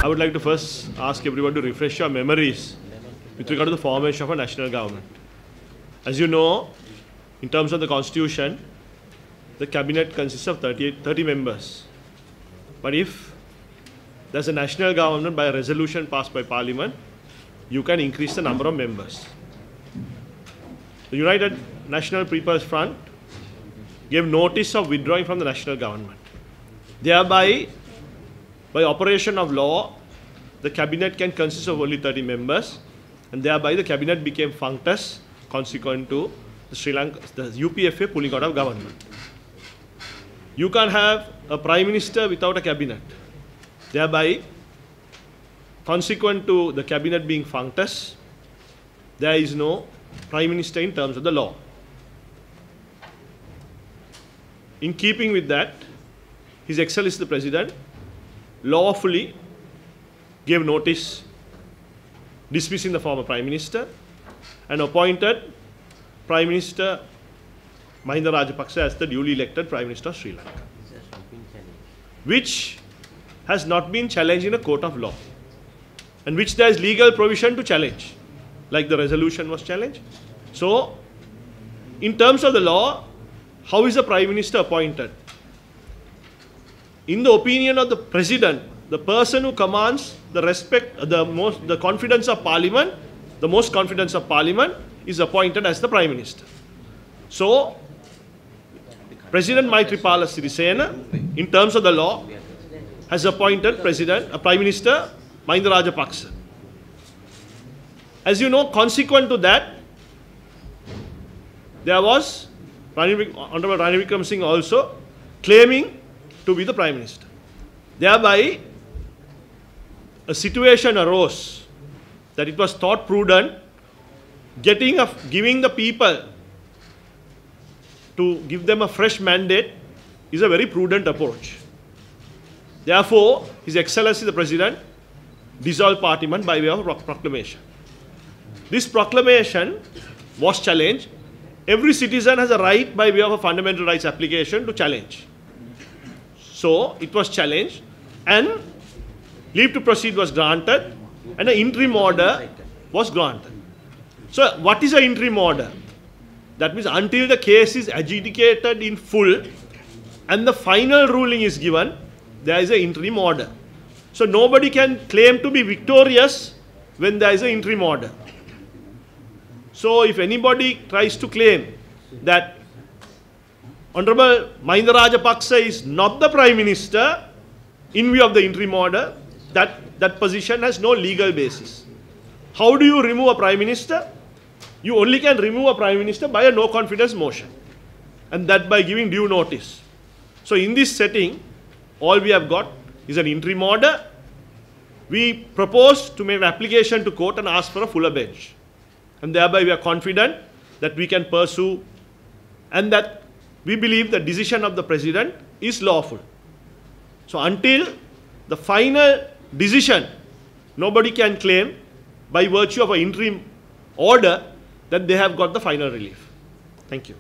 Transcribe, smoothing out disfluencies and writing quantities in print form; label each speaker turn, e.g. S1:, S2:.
S1: I would like to first ask everyone to refresh your memories with regard to the formation of a national government. As you know, in terms of the constitution, the cabinet consists of 30 members. But if there's a national government by a resolution passed by parliament, you can increase the number of members. The United National People's Front gave notice of withdrawing from the national government. Thereby, by operation of law, the cabinet can consist of only 30 members, and thereby the cabinet became functus consequent to the UPFA pulling out of government. You can't have a prime minister without a cabinet. Thereby, consequent to the cabinet being functus, there is no prime minister in terms of the law. In keeping with that, His Excellency the President lawfully gave notice dismissing the former Prime Minister and appointed Prime Minister Mahinda Rajapaksa as the duly elected Prime Minister of Sri Lanka, which has not been challenged in a court of law and which there is legal provision to challenge, like the resolution was challenged. So, in terms of the law, how is the Prime Minister appointed? In the opinion of the President, the person who commands the confidence of Parliament, the most confidence of Parliament, is appointed as the Prime Minister. So, President Maithripala Sirisena, in terms of the law, has appointed Prime Minister Mahinda Rajapaksa. As you know, consequent to that, there was Honorable Ranil Wickremesinghe also claiming to be the Prime Minister. Thereby, a situation arose that it was thought prudent giving the people to give them a fresh mandate is a very prudent approach. Therefore, His Excellency the President dissolved Parliament by way of a proclamation. This proclamation was challenged. Every citizen has a right by way of a fundamental rights application to challenge. So, it was challenged and leave to proceed was granted and an interim order was granted. So, what is an interim order? That means until the case is adjudicated in full and the final ruling is given, there is an interim order. So, nobody can claim to be victorious when there is an interim order. So, if anybody tries to claim that Honorable Mahinda Rajapaksa is not the Prime Minister in view of the interim order, that position has no legal basis. How do you remove a Prime Minister? You only can remove a Prime Minister by a no confidence motion, and that by giving due notice. So in this setting, all we have got is an interim order. We propose to make an application to court and ask for a fuller bench, and thereby we are confident that we can pursue and that we believe the decision of the President is lawful. So until the final decision, nobody can claim by virtue of an interim order that they have got the final relief. Thank you.